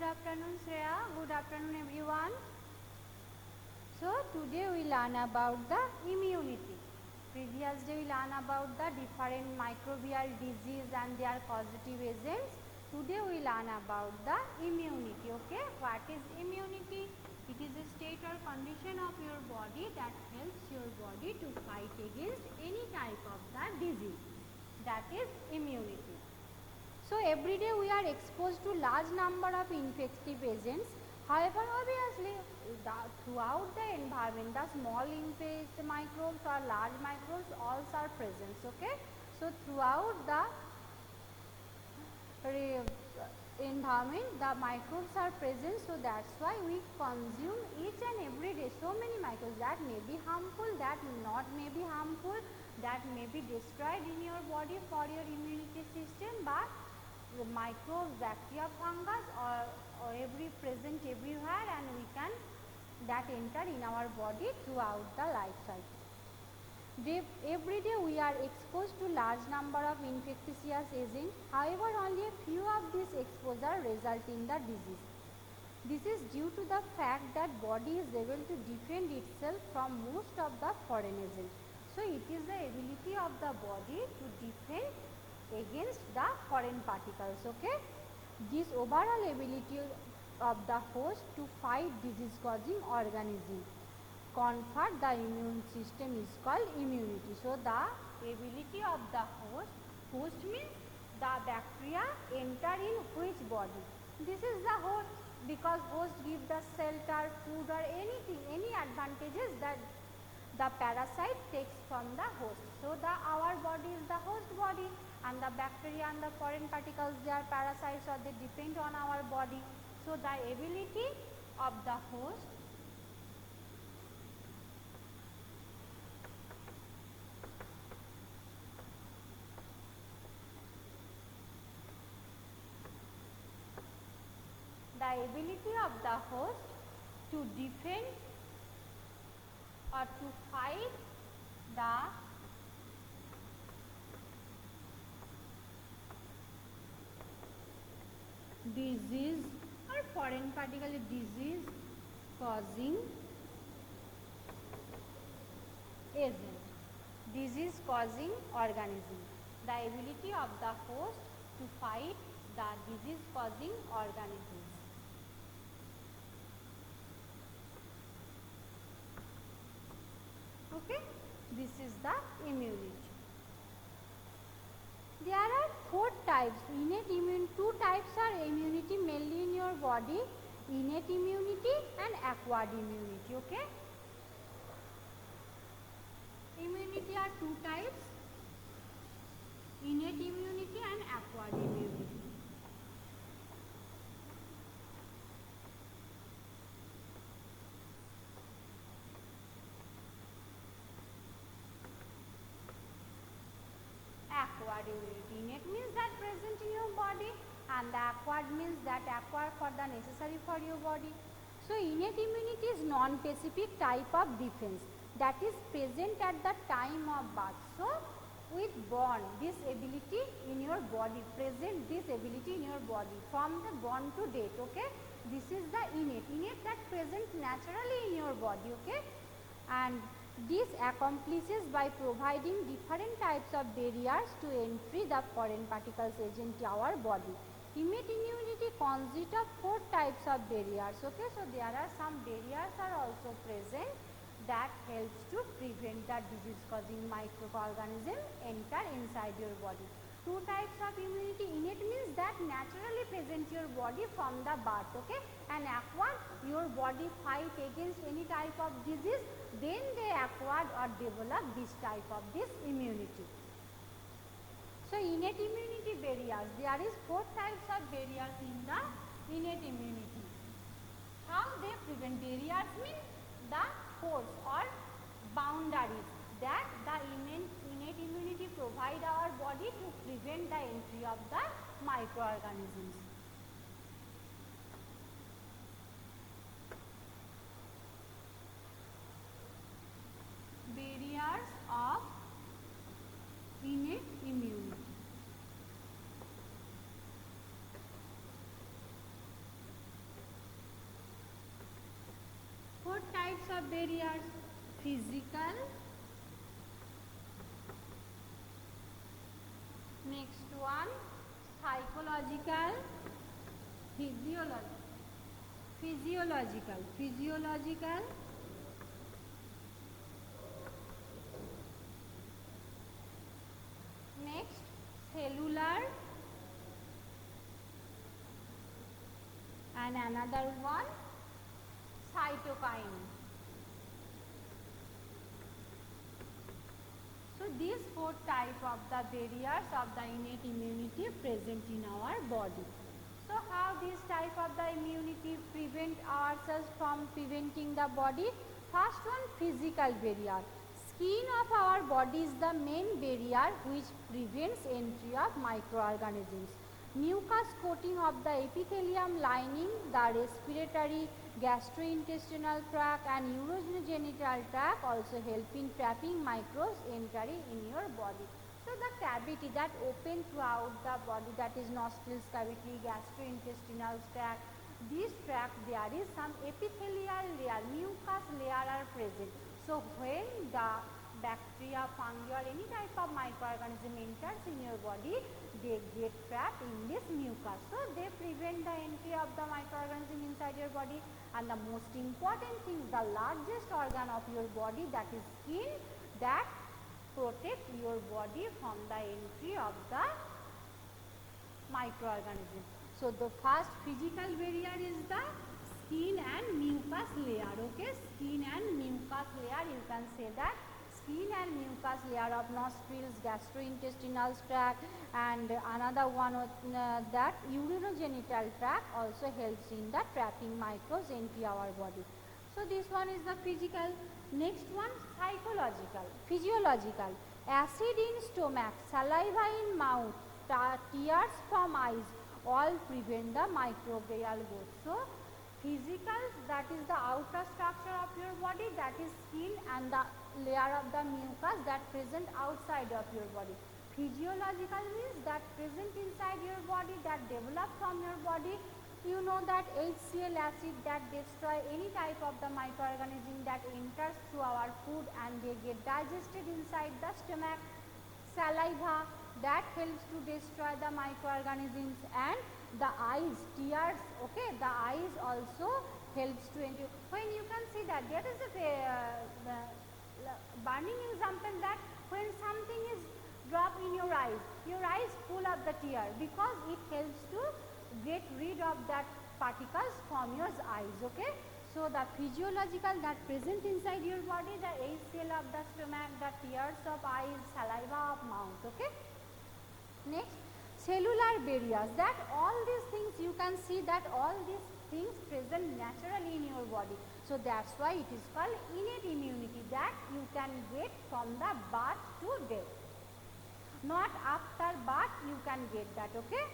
Good afternoon, Shreya. Good afternoon, everyone. So today we learn about the immunity. Previous day we learn about the different microbial disease and their causative agents. Today we learn about the immunity. Okay, what is immunity? It is a state or condition of your body that helps your body to fight against any type of the disease. That is immunity. So every day we are exposed to large number of infective agents. However, obviously, throughout the environment, the small infected microbes or large microbes all are present. Okay, so throughout the environment, the microbes are present. So that's why we consume each and every day so many microbes that may be harmful, that not may be harmful, that may be destroyed in your body for your immunity system, but the microbes, bacteria, fungus or every present everywhere, and we can that enter in our body throughout the life cycle. Every day we are exposed to large number of infectious agents. However, only a few of these exposure result in the disease. This is due to the fact that body is able to defend itself from most of the foreign agents. So it is the ability of the body to defend against the foreign particles. Okay, this overall ability of the host to fight disease causing organism confer the immune system is called immunity. So the ability of the host means the bacteria enter in which body. This is the host, because host give the shelter, food or anything, any advantages that the parasite takes from the host. So our body is the host body, and the bacteria and the foreign particles, they are parasites or they depend on our body. So the ability of the host to defend or to fight the disease or foreign particle disease causing agent, disease causing organism. The ability of the host to fight the disease causing organisms. Okay, this is the immunity. There are 4 types. Two types are immunity mainly in your body: innate immunity and acquired immunity. Okay, immunity are 2 types: innate immunity and acquired immunity. Acquired immunity. Innate means that present in your body, and the acquired means that acquired for the necessary for your body. So innate immunity is non-specific type of defense that is present at the time of birth. So with born, this ability in your body, present this ability in your body from the born to date. Okay, this is the innate that present naturally in your body. Okay, and this accomplishes by providing different types of barriers to entry the foreign particles agent to our body. Innate immunity consists of 4 types of barriers. Okay, so there are some barriers are also present that helps to prevent the disease causing microorganism enter inside your body. 2 types of immunity: innate means that naturally present your body from the birth. Okay, and acquired, your body fight against any type of disease, then they acquired or develop this type of this immunity. So innate immunity barriers, there is 4 types of barriers in the innate immunity. How they prevent? Barriers means the force or boundaries that the innate immunity provide our body to prevent the entry of the microorganisms. Barriers of innate immunity. types of barriers: physical, next one psychological, physiological, next cellular, and another one cytokine. So these four types of the barriers of the innate immunity present in our body. So how this type of the immunity prevent ourselves from preventing the body? First one, physical barrier. Skin of our body is the main barrier which prevents entry of microorganisms. Mucus coating of the epithelium lining the respiratory, gastrointestinal tract and urogenital tract also help in trapping microbes entering in your body. So the cavity that open throughout the body, that is nostrils cavity, gastrointestinal tract, this tract there is some epithelial layer, mucus layer are present. So when the bacteria, fungi or any type of microorganism enters in your body, they get trapped in this mucus. So they prevent the entry of the microorganism inside your body. And the most important thing, the largest organ of your body, that is skin, that protect your body from the entry of the microorganism. So the first physical barrier is the skin and mucus layer. Okay, skin and mucus layer, you can say that skin and mucus layer of nostrils, gastrointestinal tract, and another one that urogenital tract also helps in the trapping microbes into our body. So this one is the physical. Next one, psychological, physiological. Acid in stomach, saliva in mouth, tears from eyes, all prevent the microbial growth. So physical, that is the outer structure of your body, that is skin and the layer of the mucus that present outside of your body. Physiological means that present inside your body, that develop from your body. You know that HCl acid that destroy any type of the microorganism that enters through our food and they get digested inside the stomach. Saliva that helps to destroy the microorganisms, and the eyes, tears, okay, the eyes also helps to enter. When you can see that there is a burning example that when something is dropped in your eyes full of the tear, because it helps to get rid of that particles from your eyes. Okay, so the physiological that present inside your body, the HCl of the stomach, the tears of eyes, saliva of mouth. Okay, next cellular barriers, that all these things you can see that all these things present naturally in your body. So that's why it is called innate immunity, that you can get from the birth to death, not after birth you can get that. Okay,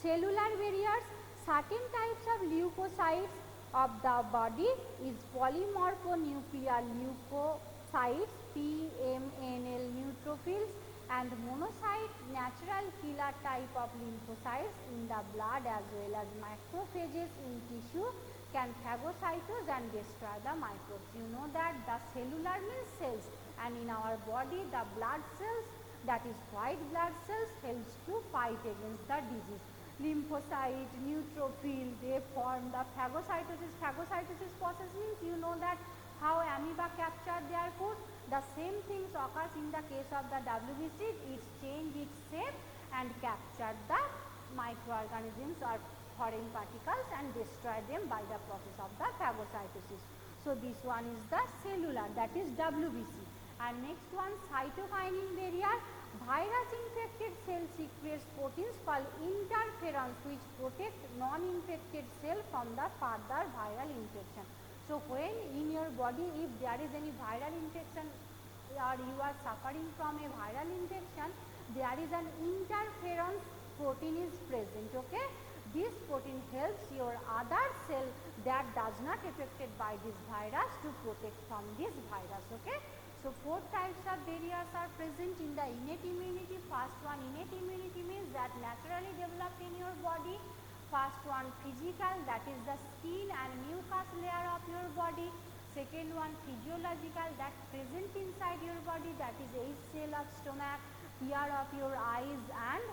cellular barriers, certain types of leukocytes of the body is polymorphonuclear leukocytes, PMNL neutrophils, and monocyte natural killer type of lymphocytes in the blood as well as macrophages in tissue can phagocytose and destroy the microbes. You know that the cellular means cells, and in our body the blood cells, that is white blood cells, helps to fight against the disease. Lymphocyte, neutrophil, they form the phagocytosis. Phagocytosis process means you know that how amoeba capture their food. The same things occurs in the case of the WBC. It change its shape and capture the microorganisms or foreign particles and destroy them by the process of the phagocytosis. So this one is the cellular, that is WBC. And next one, cytokinin barrier. Virus infected cell secretes proteins called interferons which protect non-infected cell from the further viral infection. So when in your body if there is any viral infection or you are suffering from a viral infection, there is an interferon protein is present. Okay, this protein helps your other cell that does not affected by this virus to protect from this virus. Okay, so four types of barriers are present in the innate immunity. First one, innate immunity means that naturally developed in your body. First one, physical, that is the skin and mucus layer of your body. second one physiological, that present inside your body, that is HCl of stomach, tear of your eyes and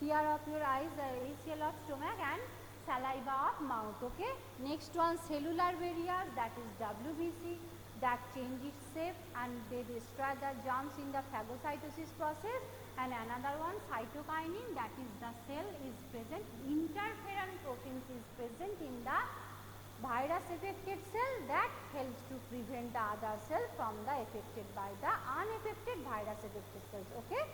HCl of stomach and saliva of mouth. Okay. Next one cellular barrier, that is WBC, that change its shape and they destroy the germs in the phagocytosis process. And another one cytokinin, that is the cell is present, interferon proteins is present in the virus affected cell that helps to prevent the other cell from the affected by the unaffected virus affected cells. Okay.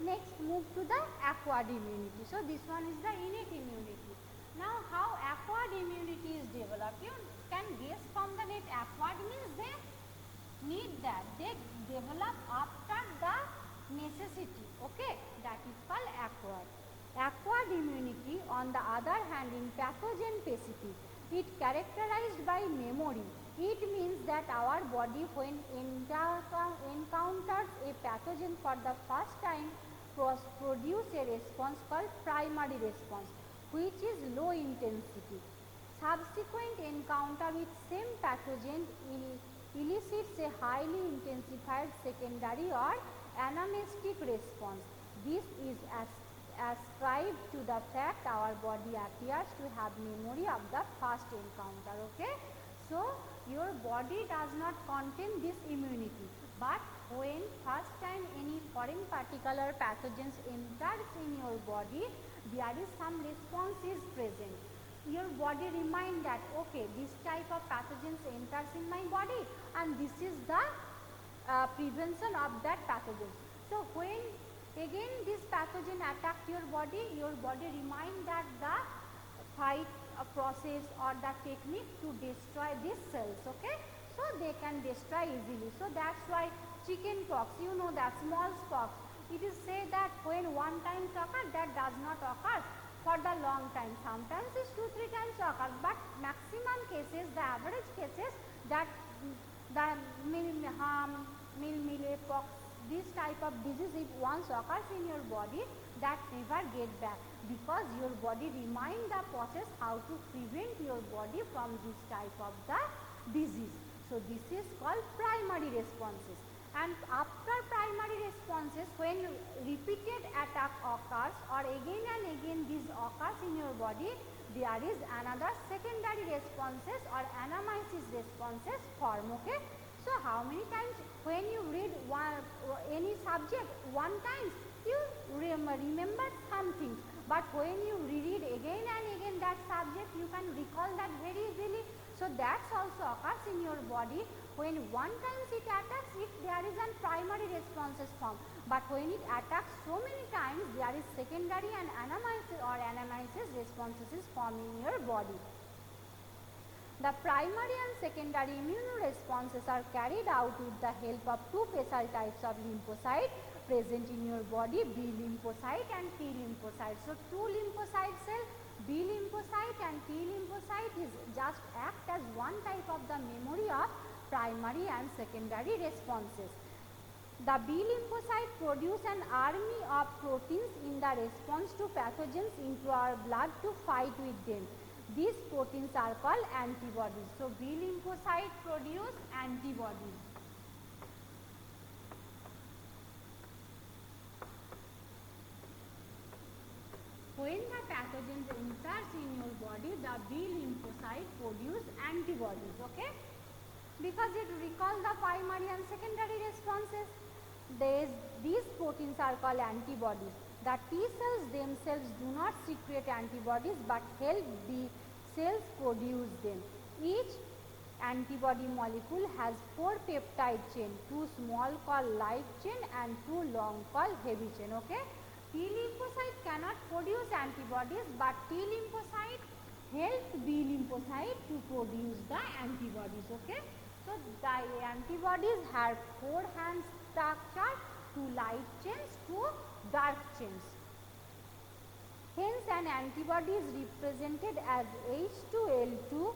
Next move to the acquired immunity. So this one is the innate immunity. Now how acquired immunity is developed? You can guess from the net. Acquired means they need that, they develop after the necessity. Okay, that is called acquired. Acquired immunity on the other hand in pathogen specific, it characterized by memory. It means that our body when encounters a pathogen for the first time produce a response called primary response, which is low intensity. Subsequent encounter with same pathogen elicits a highly intensified secondary or anamnestic response. This is ascribed to the fact our body appears to have memory of the first encounter. Okay. So your body does not contain this immunity, but when first time any foreign particular pathogens enters in your body, there is some response is present. Your body remind that okay, this type of pathogens enters in my body and this is the prevention of that pathogen. So when again this pathogen attack your body remind that the fight process or the technique to destroy these cells. Okay. So they can destroy easily. So that's why chicken pox, you know that smallpox, it is said that when one time occur, that does not occur for the long time. Sometimes it's 2-3 times occur, but maximum cases, the average cases, that the pox, this type of disease if once occurs in your body, that never get back, because your body remind the process how to prevent your body from this type of the disease. So this is called primary responses. And after primary responses, when repeated attack occurs or again and again this occurs in your body, there is another secondary responses or anamnesis responses form. Okay. So how many times when you read any subject one time, you remember something, but when you read again and again that subject, you can recall that very easily. So that's also occurs in your body. When one time it attacks, if there is a primary responses form, but when it attacks so many times, there is secondary and anamnesis responses is formed in your body. The primary and secondary immune responses are carried out with the help of two special types of lymphocyte present in your body, B lymphocyte and T lymphocyte. So two lymphocyte cell, B lymphocyte and T lymphocyte is just act as one type of the memory of primary and secondary responses. The B lymphocyte produce an army of proteins in the response to pathogens into our blood to fight with them. These proteins are called antibodies. So B lymphocyte produce antibodies. When the pathogens enters in your body, the B lymphocyte produce antibodies. Okay. Because it recalls the primary and secondary responses. These proteins are called antibodies. The T cells themselves do not secrete antibodies but help the cells produce them. Each antibody molecule has 4 peptide chain, 2 small called light chain and 2 long called heavy chain. Okay. T lymphocyte cannot produce antibodies, but T lymphocyte helps B lymphocyte to produce the antibodies. Okay. So the antibodies have 4 hand structure, 2 light chains, 2 dark chains. Hence an antibody is represented as H2L2.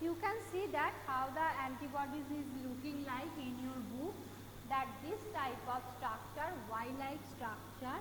You can see that how the antibodies is looking like in your book, that this type of structure, Y-like structure,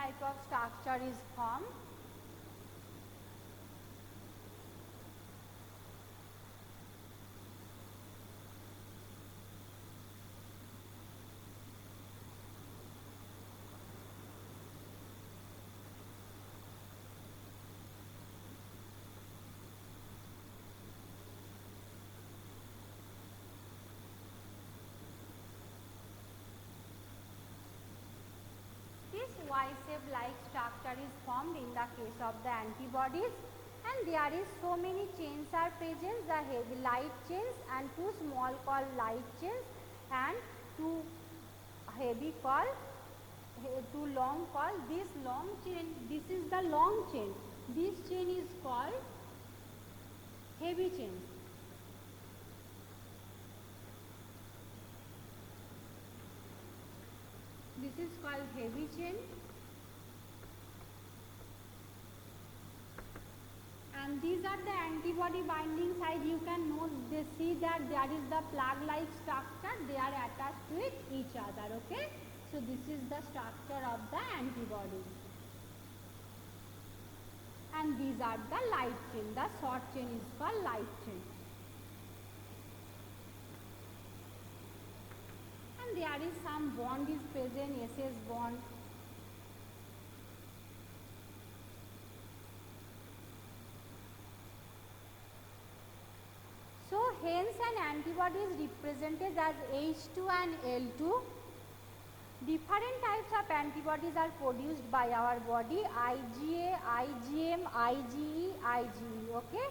type of structure is formed. This Y-shaped like structure is formed in the case of the antibodies, and there is so many chains are present, the heavy light chains and two small called light chains and two heavy called, two long called. This long chain, this is the long chain, this chain is called heavy chain. This is called heavy chain, and these are the antibody binding site. You can note, they see that there is the plug like structure, they are attached with each other. Okay, so this is the structure of the antibody, and these are the light chain. The short chain is called light chain, and there is some bond is present, SS bond. So hence an antibody is represented as H2 and L2. Different types of antibodies are produced by our body: IgA, IgM, IgE, IgE. Okay,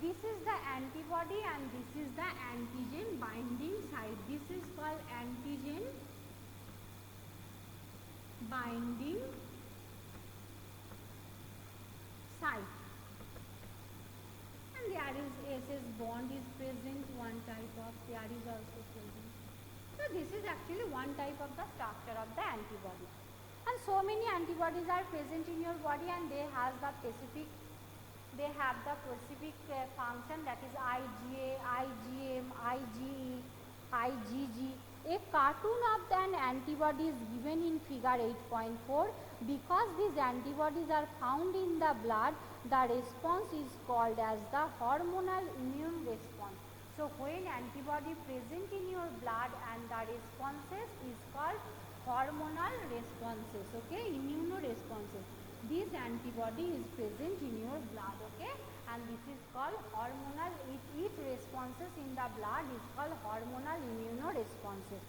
this is the antibody and this is the antigen binding site. This is called antigen binding site. And there is SS bond is present, one type of, there is also present. So this is actually one type of the structure of the antibody. And so many antibodies are present in your body, and they have the specific, function, that is IgA, IgM, IgE, IgG. A cartoon of an antibody is given in figure 8.4. Because these antibodies are found in the blood, the response is called as the hormonal immune response. So when antibody present in your blood and the responses is called hormonal responses, okay, immunoresponses. This antibody is present in your blood, okay, and this is called hormonal, each responses in the blood is called hormonal immunoresponses.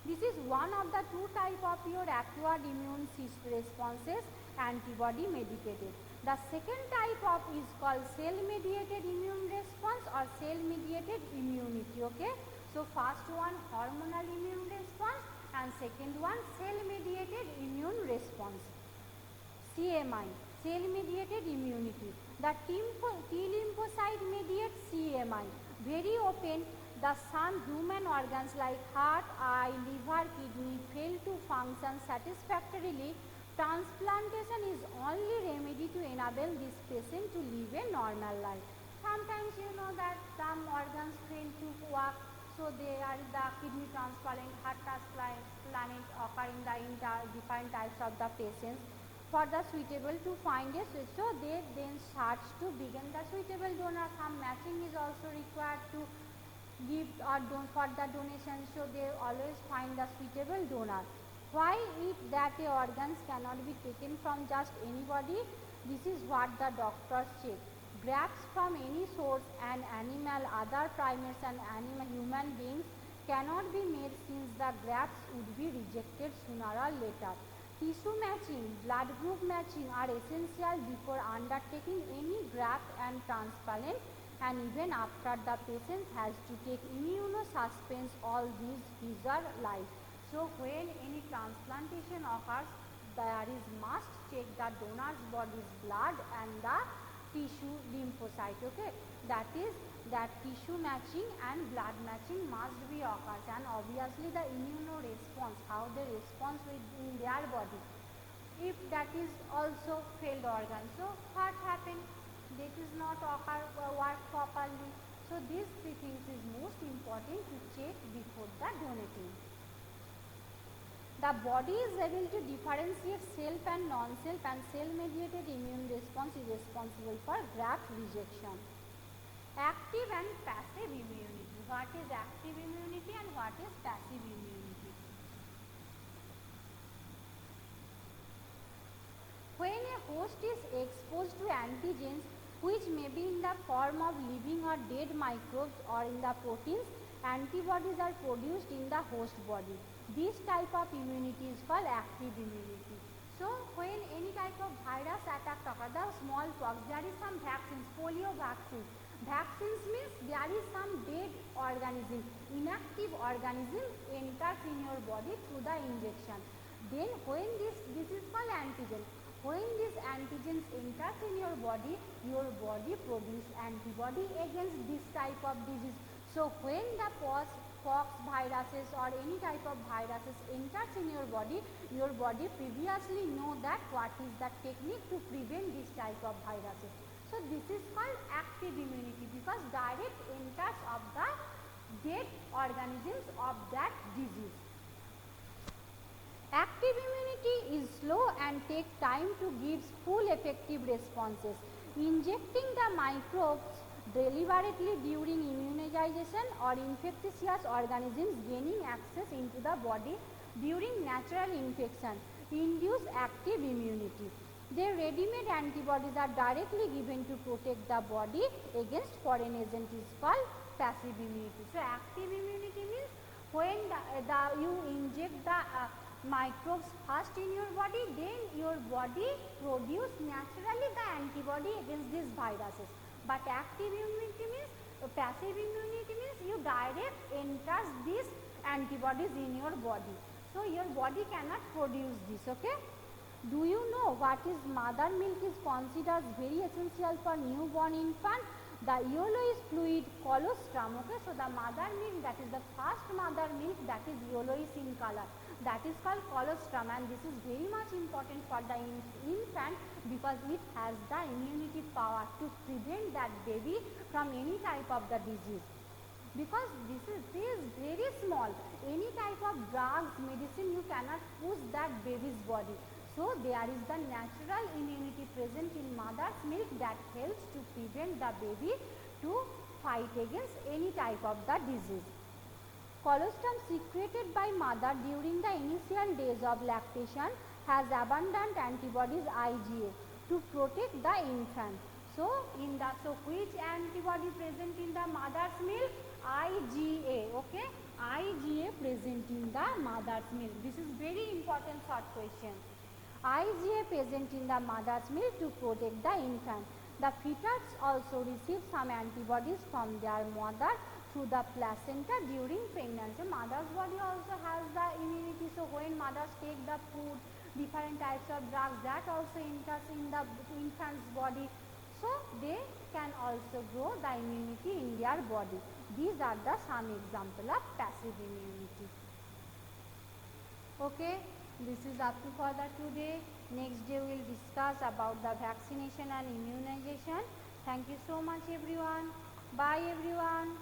This is one of the two type of your acquired immune responses, antibody mediated. The second type of is called cell mediated immune response or cell mediated immunity. Okay, so first one hormonal immune response and second one cell mediated immune response, CMI, cell mediated immunity. The T lymphocyte mediates CMI. Very often the some human organs like heart, eye, liver, kidney fail to function satisfactorily. Transplantation is only remedy to enable this patient to live a normal life. Sometimes you know that some organs fail to work, so they are the kidney transplant, heart transplant occur in the different types of the patients. For the suitable to find a so they then search to begin the suitable donor. Some matching is also required to give or for the donation, so they always find the suitable donor. Why if that organs cannot be taken from just anybody? This is what the doctors check. Grafts from any source, an animal, other primates and human beings cannot be made since the grafts would be rejected sooner or later. Tissue matching, blood group matching are essential before undertaking any graft and transplant, and even after the patient has to take immunosuppressants, all these preserve life. So when any transplantation occurs, there is must check the donor's body's blood and the tissue lymphocyte. Okay, that is that tissue matching and blood matching must be occurs, and obviously the immunoresponse, how they respond in their body. If that is also failed organ, so what happened? That is not occur work properly. So these three things is most important to check before the donating. The body is able to differentiate self and non-self, and cell-mediated immune response is responsible for graft rejection. Active and passive immunity. What is active immunity and what is passive immunity? When a host is exposed to antigens which may be in the form of living or dead microbes or in the proteins, antibodies are produced in the host body. This type of immunity is called active immunity. So, when any type of virus attack occurs, the smallpox, there is some vaccines, polio vaccines. Vaccines means there is some dead organism, inactive organism enters in your body through the injection. Then when this is called antigen. When these antigens enters in your body produces antibody against this type of disease. So when the pox viruses or any type of viruses enters in your body previously know that what is the technique to prevent this type of viruses. So this is called active immunity because direct enters of the dead organisms of that disease. Active immunity is slow and take time to give full effective responses. Injecting the microbes deliberately during immunization or infectious organisms gaining access into the body during natural infection induce active immunity. Their ready-made antibodies are directly given to protect the body against foreign agent is called passive immunity. So active immunity means when you inject the microbes first in your body, then your body produce naturally the antibody against these viruses. But active immunity means, passive immunity means you direct enters these antibodies in your body. So your body cannot produce this, okay. Do you know what is mother milk is considered very essential for newborn infant? The yellowish fluid colostrum, okay. So the mother milk, that is the first mother milk, that is yellowish in color. That is called colostrum, and this is very much important for the infant because it has the immunity power to prevent that baby from any type of the disease. Because this is very small, any type of drugs, medicine you cannot push that baby's body. So there is the natural immunity present in mother's milk that helps to prevent the baby to fight against any type of the disease. Colostrum secreted by mother during the initial days of lactation has abundant antibodies IgA to protect the infant. So which antibody present in the mother's milk? IgA, okay. IgA present in the mother's milk. This is very important short question. IgA present in the mother's milk to protect the infant. The fetus also receives some antibodies from their mother through the placenta during pregnancy. Mother's body also has the immunity. So when mothers take the food, different types of drugs, that also enters in the infant's body. So they can also grow the immunity in their body. These are the some example of passive immunity. Okay, this is up to for the today. Next day we will discuss about the vaccination and immunization. Thank you so much everyone. Bye everyone.